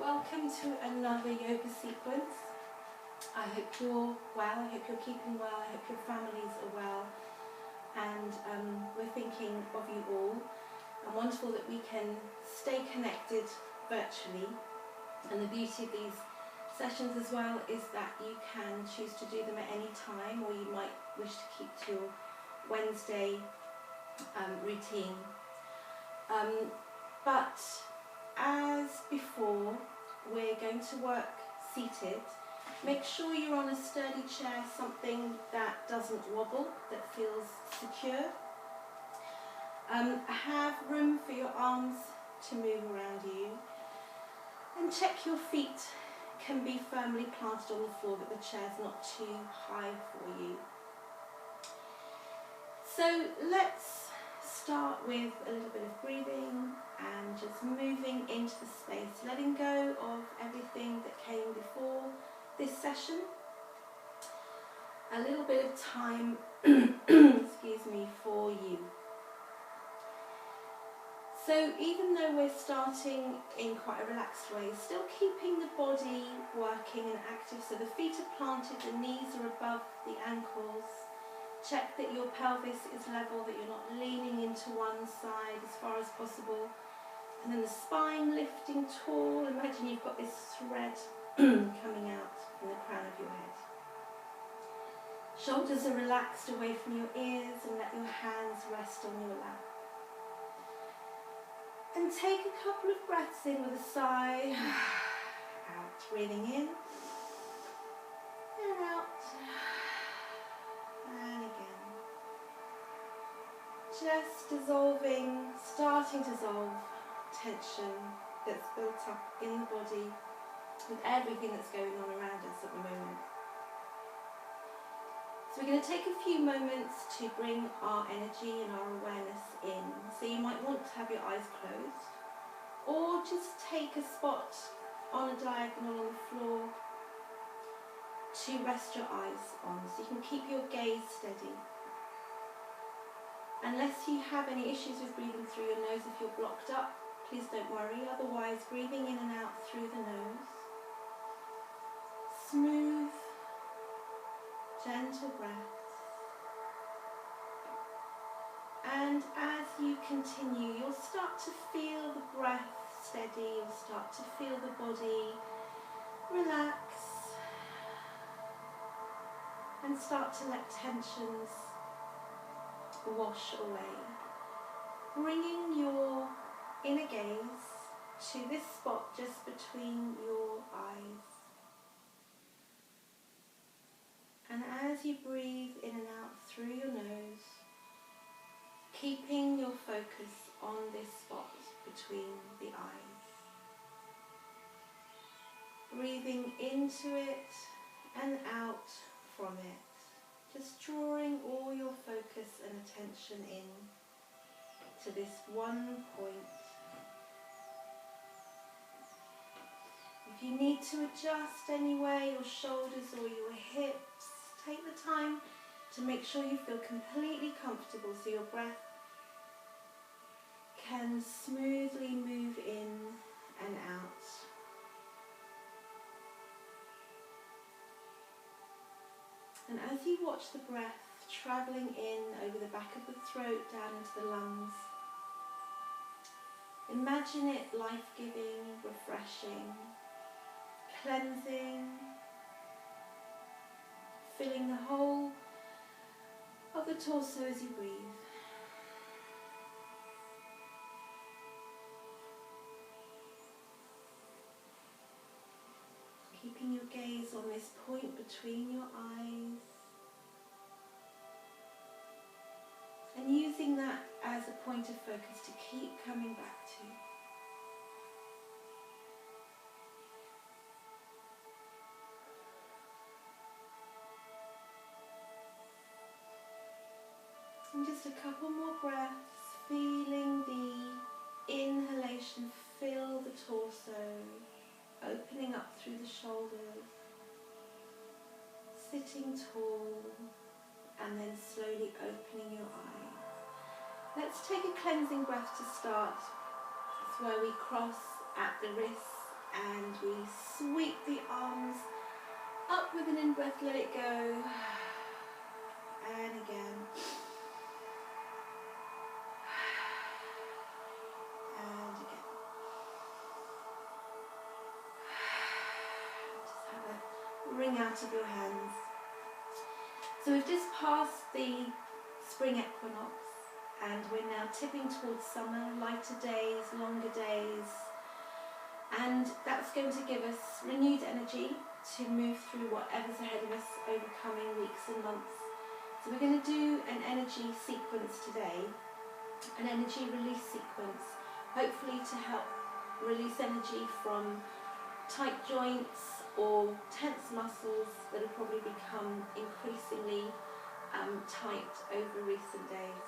Welcome to another yoga sequence. I hope you're well, I hope you're keeping well, I hope your families are well, and we're thinking of you all, and wonderful that we can stay connected virtually. And the beauty of these sessions as well is that you can choose to do them at any time, or you might wish to keep to your Wednesday routine. But as before, we're going to work seated. Make sure you're on a sturdy chair, something that doesn't wobble, that feels secure. Have room for your arms to move around you. And check your feet can be firmly planted on the floor, that the chair's not too high for you. So let's start with a little bit of breathing and just moving into the space, letting go of everything that came before this session. A little bit of time, excuse me, for you. So even though we're starting in quite a relaxed way, still keeping the body working and active. So the feet are planted, the knees are above the ankles. Check that your pelvis is level, that you're not leaning into one side as far as possible. And then the spine lifting tall. Imagine you've got this thread coming out from the crown of your head. Shoulders are relaxed away from your ears, and let your hands rest on your lap. And take a couple of breaths in with a sigh. Out, breathing in and out. And again. Just dissolving, starting to dissolve tension that's built up in the body with everything that's going on around us at the moment. So we're going to take a few moments to bring our energy and our awareness in. So you might want to have your eyes closed, or just take a spot on a diagonal on the floor to rest your eyes on, so you can keep your gaze steady. Unless you have any issues with breathing through your nose, if you're blocked up, please don't worry. Otherwise, breathing in and out through the nose. Smooth, gentle breaths. And as you continue, you'll start to feel the breath steady, you'll start to feel the body relax, and start to let tensions wash away. Bringing your inner gaze to this spot just between your eyes. And as you breathe in and out through your nose, keeping your focus on this spot between the eyes. Breathing into it and out from it. Just drawing all your focus and attention in to this one point. If you need to adjust anywhere, your shoulders or your hips, take the time to make sure you feel completely comfortable, so your breath can smoothly move in and out. And as you watch the breath travelling in over the back of the throat, down into the lungs, imagine it life-giving, refreshing, cleansing, filling the whole of the torso as you breathe. Keeping your gaze on this point between your eyes, and using that as a point of focus to keep coming back to. And just a couple more breaths, feeling the inhalation fill the torso, opening up through the shoulders, sitting tall, and then slowly opening your eyes. Let's take a cleansing breath to start. It's where we cross at the wrists And we sweep the arms up with an in-breath, let it go. And again. And again. Just have a wring out of your hands. So we've just passed the spring equinox and we're now tipping towards summer, lighter days, longer days. And that's going to give us renewed energy to move through whatever's ahead of us over coming weeks and months. So we're going to do an energy sequence today, an energy release sequence, hopefully to help release energy from tight joints or tense muscles that have probably become increasingly tight over recent days.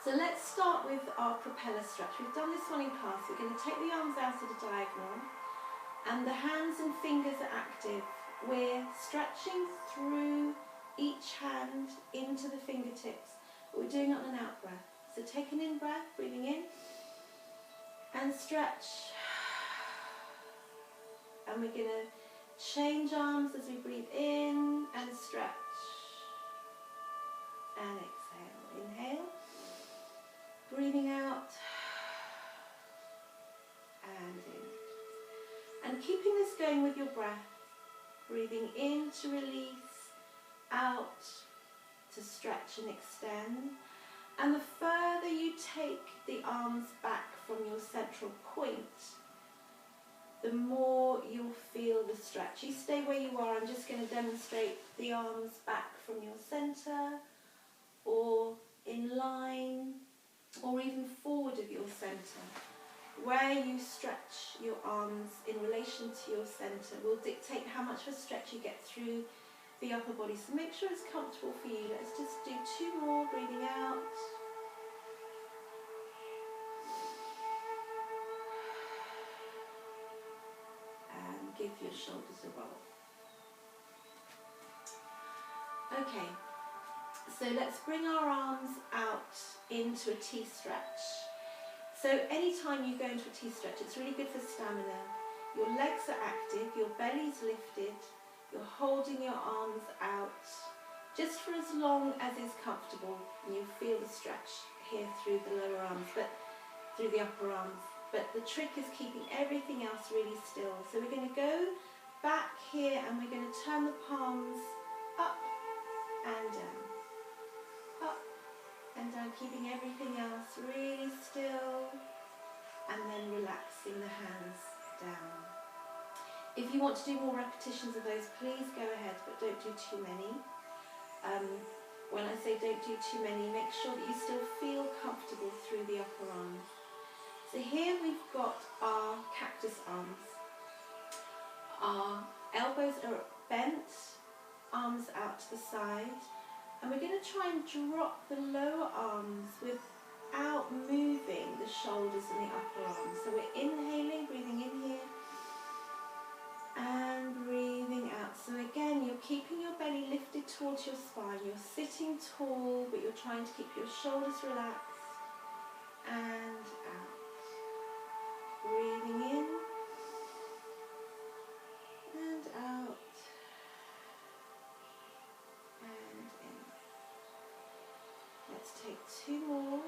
So let's start with our propeller stretch. We've done this one in class. We're going to take the arms out at a diagonal and the hands and fingers are active. We're stretching through each hand into the fingertips, but we're doing it on an out breath. So take an in breath, breathing in, and stretch. And we're going to change arms as we breathe in and stretch. And exhale. Inhale. Breathing out. And in. And keeping this going with your breath. Breathing in to release, out to stretch and extend. And the further you take the arms back from your central point, the more you'll feel the stretch. You stay where you are. I'm just going to demonstrate the arms back from your centre or in line or even forward of your centre. Where you stretch your arms in relation to your centre will dictate how much of a stretch you get through the upper body. So make sure it's comfortable for you. Let's just do 2 more, breathing out. And give your shoulders a roll. Okay, so let's bring our arms out into a T-stretch. So anytime you go into a T-stretch, it's really good for stamina. Your legs are active, your belly's lifted, you're holding your arms out just for as long as is comfortable, and you feel the stretch here through the lower arms, but through the upper arms. But the trick is keeping everything else really still. So we're going to go back here and we're going to turn the palms up and down. Up and down, keeping everything else really still, and then relaxing the hands down. If you want to do more repetitions of those, please go ahead, but don't do too many. When I say don't do too many, make sure that you still feel comfortable through the upper arms. So here we've got our cactus arms. Our elbows are bent, arms out to the side, and we're going to try and drop the lower arms without moving the shoulders and the upper arms. So we're inhaling, breathing in here, and breathing out. So again, you're keeping your belly lifted towards your spine. You're sitting tall, but you're trying to keep your shoulders relaxed, and out. Breathing in and out and in. Let's take 2 more.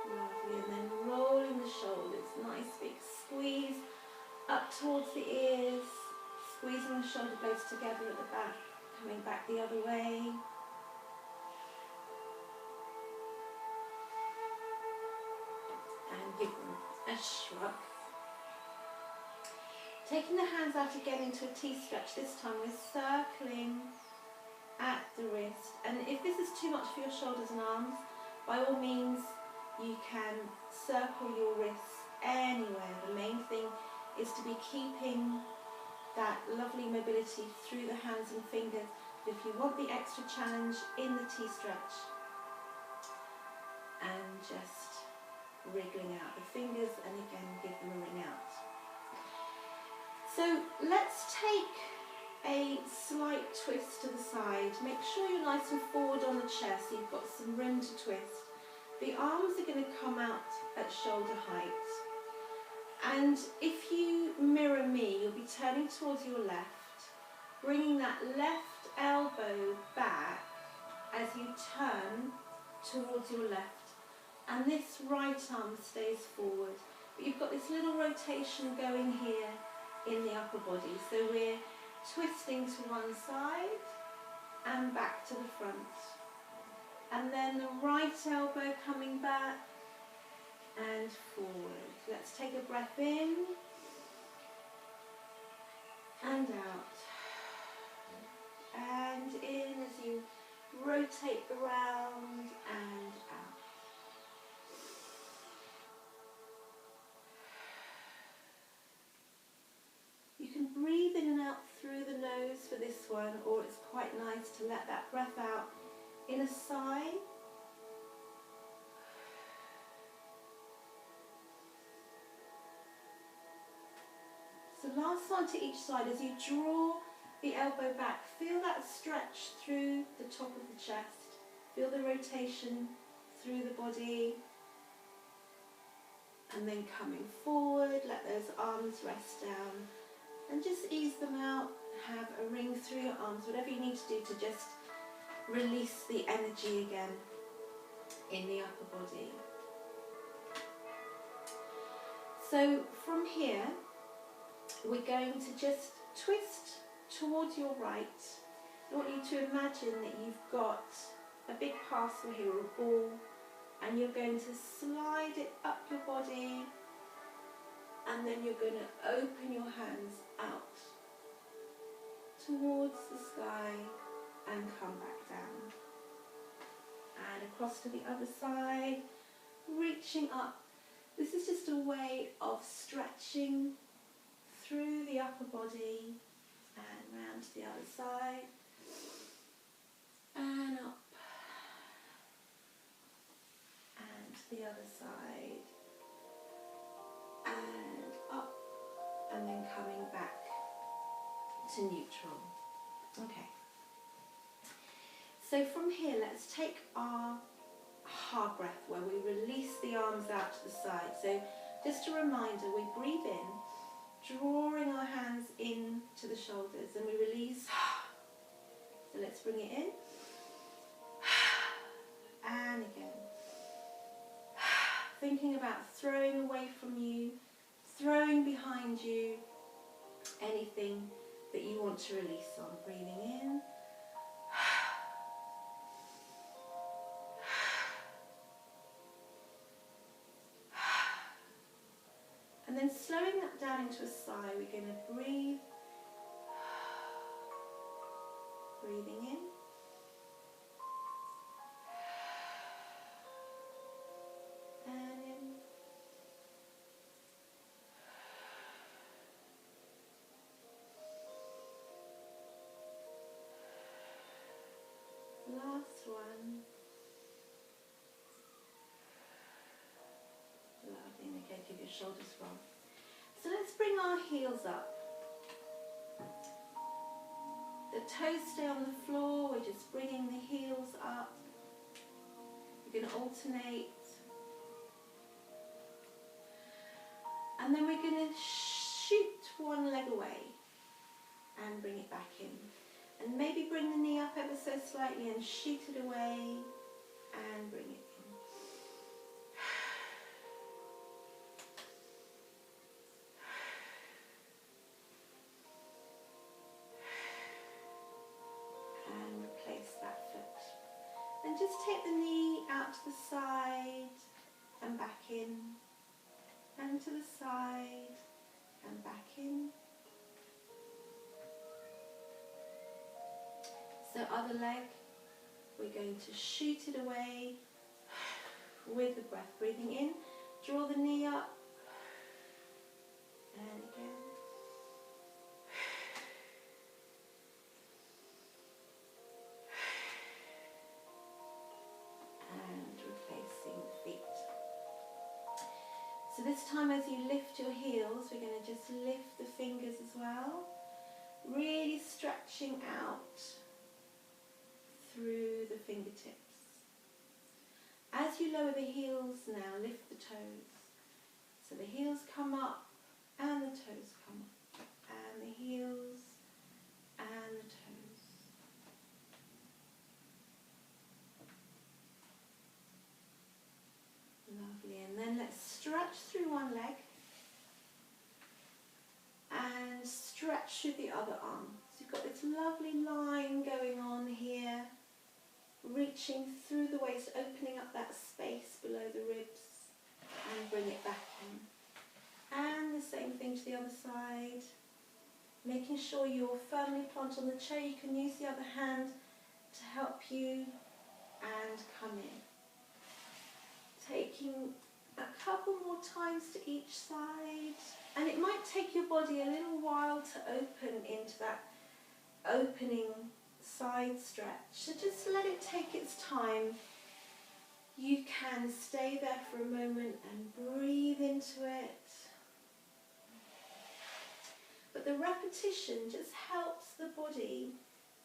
Lovely, and then rolling the shoulders, nice big squeeze up towards the ears. Squeezing the shoulder blades together at the back, coming back the other way. And give them a shrug. Taking the hands out again into a T-stretch. This time we're circling at the wrist. And if this is too much for your shoulders and arms, by all means you can circle your wrists anywhere. The main thing is to be keeping that lovely mobility through the hands and fingers. But if you want the extra challenge, in the T-stretch, and just wriggling out the fingers, and again give them a ring out. So let's take a slight twist to the side. Make sure you're nice and forward on the chest so you've got some room to twist. The arms are going to come out at shoulder height. And if you mirror me, you'll be turning towards your left, bringing that left elbow back as you turn towards your left. And this right arm stays forward. But you've got this little rotation going here in the upper body. So we're twisting to one side and back to the front. And then the right elbow coming back and forward. Let's take a breath in and out. And in as you rotate around and out. You can breathe in and out through the nose for this one, or it's quite nice to let that breath out in a sigh. So last one to each side. As you draw the elbow back, feel that stretch through the top of the chest. Feel the rotation through the body. And then coming forward, let those arms rest down. And just ease them out. Have a ring through your arms, whatever you need to do to just release the energy again in the upper body. So from here, we're going to just twist towards your right. I want you to imagine that you've got a big parcel here, a ball, and you're going to slide it up your body, and then you're going to open your hands out towards the sky and come back down. And across to the other side, reaching up. This is just a way of stretching through the upper body and round to the other side and up and to the other side and up, and then coming back to neutral. Okay. So from here, let's take our hard breath where we release the arms out to the side. So just a reminder, we breathe in, drawing our hands in to the shoulders, and we release. So let's bring it in. And again. Thinking about throwing away from you, throwing behind you anything that you want to release on. Breathing in. And then slowing that down into a sigh, we're going to breathe. Breathing in. And in. Last one. Lovely. And again, give your shoulders roll. So let's bring our heels up. The toes stay on the floor. We're just bringing the heels up. We're going to alternate. And then we're going to shoot one leg away and bring it back in. And maybe bring the knee up ever so slightly and shoot it away and bring it in. And replace that foot. And just take the knee out to the side and back in. And to the side and back in. So other leg, we're going to shoot it away with the breath. Breathing in, draw the knee up, and again. And replacing the feet. So this time as you lift your heels, we're going to just lift the fingers as well. Really stretching out through the fingertips. As you lower the heels now, lift the toes. So the heels come up and the toes come up. And the heels and the toes. Lovely. And then let's stretch through one leg and stretch through the other arm. So you've got this lovely line going on here, reaching through the waist, opening up that space below the ribs, and bring it back in. And the same thing to the other side, making sure you're firmly planted on the chair. You can use the other hand to help you and come in. Taking a couple more times to each side, and it might take your body a little while to open into that opening side stretch, so just let it take its time. You can stay there for a moment and breathe into it, but the repetition just helps the body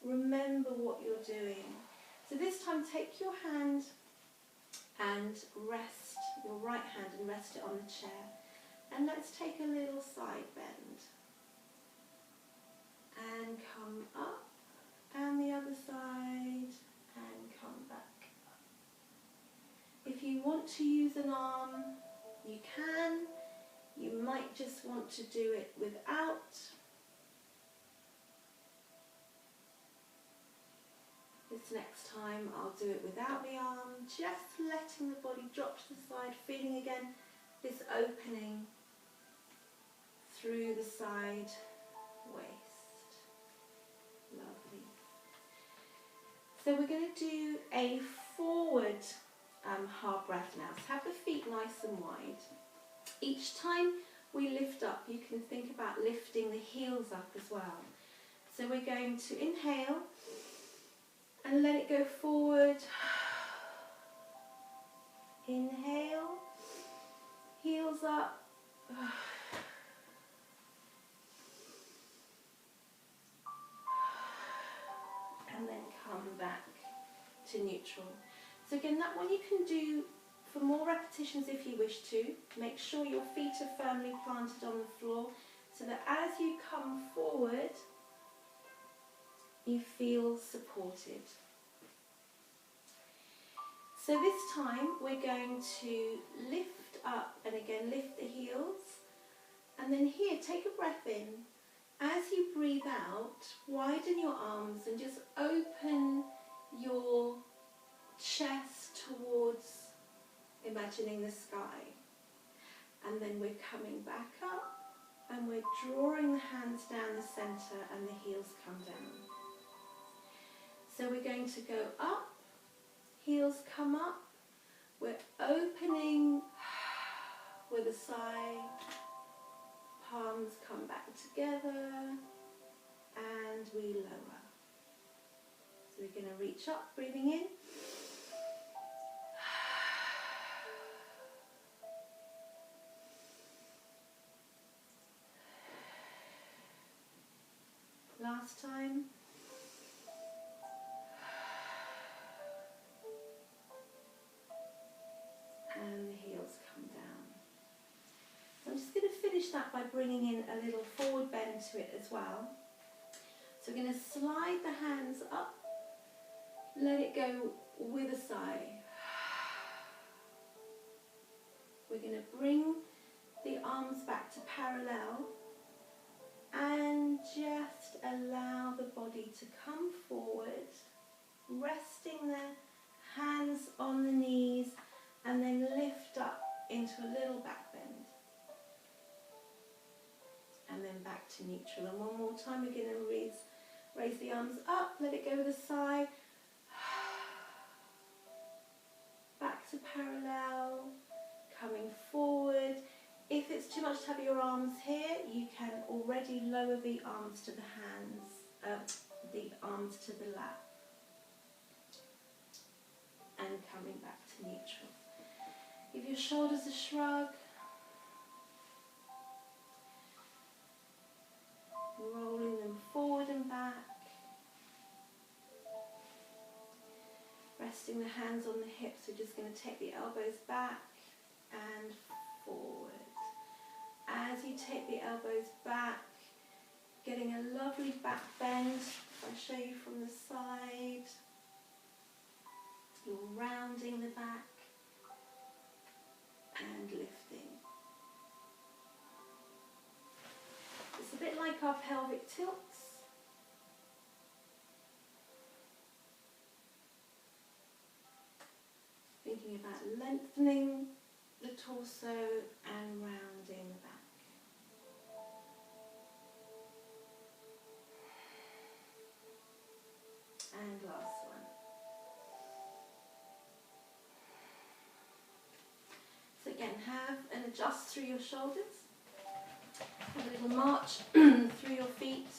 remember what you're doing. So this time take your hand and rest your right hand and rest it on the chair, and let's take a little side bend and come up, and the other side, and come back. If you want to use an arm, you can. You might just want to do it without. This next time I'll do it without the arm, just letting the body drop to the side, feeling again this opening through the side waist. Lovely. So we're going to do a forward hard breath now. So have the feet nice and wide. Each time we lift up, you can think about lifting the heels up as well. So we're going to inhale and let it go forward. Inhale, heels up. And then come back to neutral. So again, that one you can do for more repetitions if you wish to. Make sure your feet are firmly planted on the floor so that as you come forward, you feel supported. So this time we're going to lift up and again lift the heels, and then here take a breath in. As you breathe out, widen your arms and just open your chest towards imagining the sky. And then we're coming back up and we're drawing the hands down the centre and the heels come down. So we're going to go up, heels come up, we're opening with a sigh, palms come back together and we lower. So we're going to reach up, breathing in. Last time. And the heels come down. So I'm just going to finish that by bringing in a little forward bend to it as well. So we're going to slide the hands up, let it go with a sigh. We're going to bring the arms back to parallel and just allow the body to come forward, resting the hands on the knees, and then lift up into a little back bend. And then back to neutral. And one more time, we're going to raise the arms up, let it go with a sigh. Back to parallel, coming forward. If it's too much to have your arms here, you can already lower the arms to the hands, the arms to the lap. And coming back to neutral. Give your shoulders a shrug. Rolling them forward and back. resting the hands on the hips, we're just going to take the elbows back and forward. As you take the elbows back, getting a lovely back bend. If I show you from the side, you're rounding the back and lifting. It's a bit like our pelvic tilts. Thinking about lengthening the torso and rounding the back. And last one. So again, have an adjust through your shoulders. Have a little march through your feet.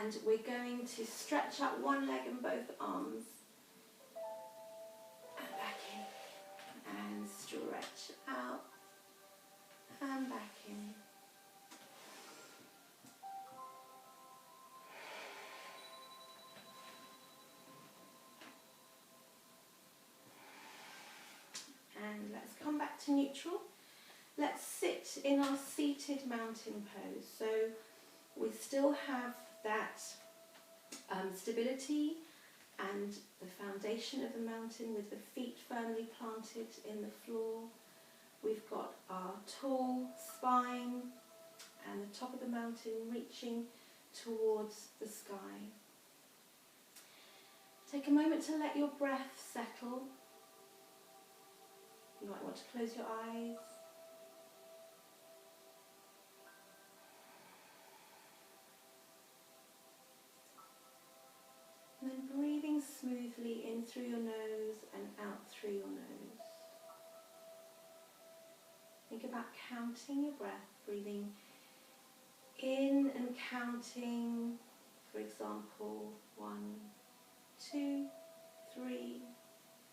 And we're going to stretch out one leg and both arms. And back in. And stretch out. And back in. And let's come back to neutral. Let's sit in our seated mountain pose. So we still have that stability and the foundation of the mountain with the feet firmly planted in the floor. We've got our tall spine and the top of the mountain reaching towards the sky. Take a moment to let your breath settle. You might want to close your eyes. And then breathing smoothly in through your nose and out through your nose. Think about counting your breath, breathing in and counting, for example, 1, 2, 3,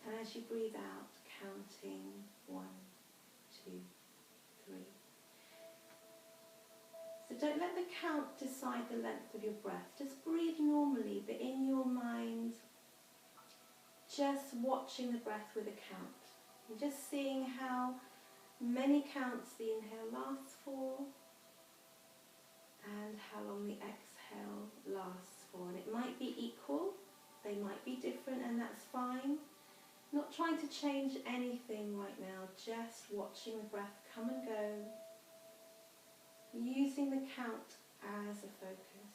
and as you breathe out, counting 1, 2, 3. So don't let the count decide the length of your breath. Just breathe normally, but in your mind, just watching the breath with a count. And just seeing how many counts the inhale lasts for and how long the exhale lasts for. And it might be equal, they might be different, and that's fine. Not trying to change anything right now, just watching the breath come and go, using the count as a focus.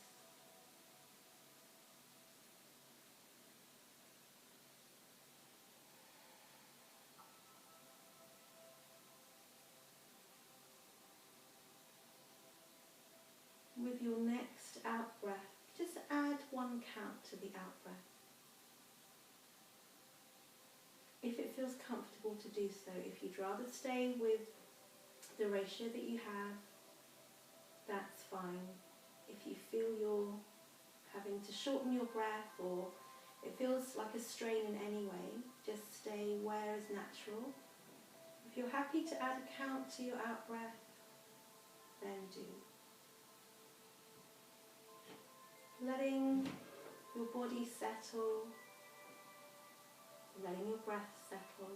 With your next out breath, just add 1 count to the out breath. If it feels comfortable to do so. If you'd rather stay with the ratio that you have, that's fine. If you feel you're having to shorten your breath or it feels like a strain in any way, just stay where is natural. If you're happy to add a count to your out breath, then do. Letting your body settle, letting your breath settle.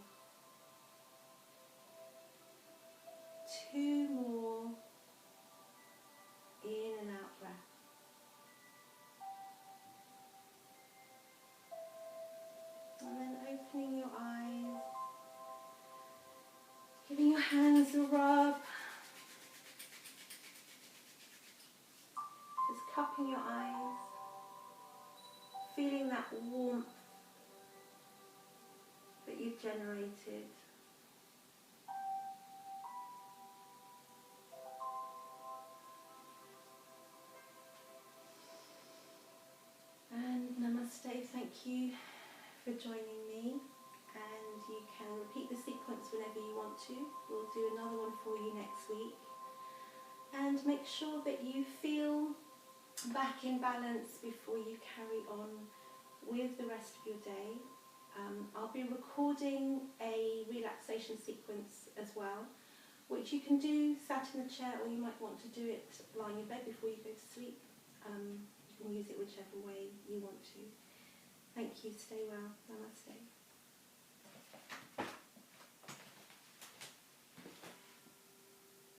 2 more in and out breath. And then opening your eyes, giving your hands a rub, just cupping your eyes, feeling that warmth that you've generated. And namaste, thank you for joining me, and you can repeat the sequence whenever you want to. We'll do another one for you next week. And make sure that you feel back in balance before you carry on with the rest of your day. I'll be recording a relaxation sequence as well, which you can do sat in a chair, or you might want to do it lying in bed before you go to sleep. You can use it whichever way you want to. Thank you. Stay well. Namaste.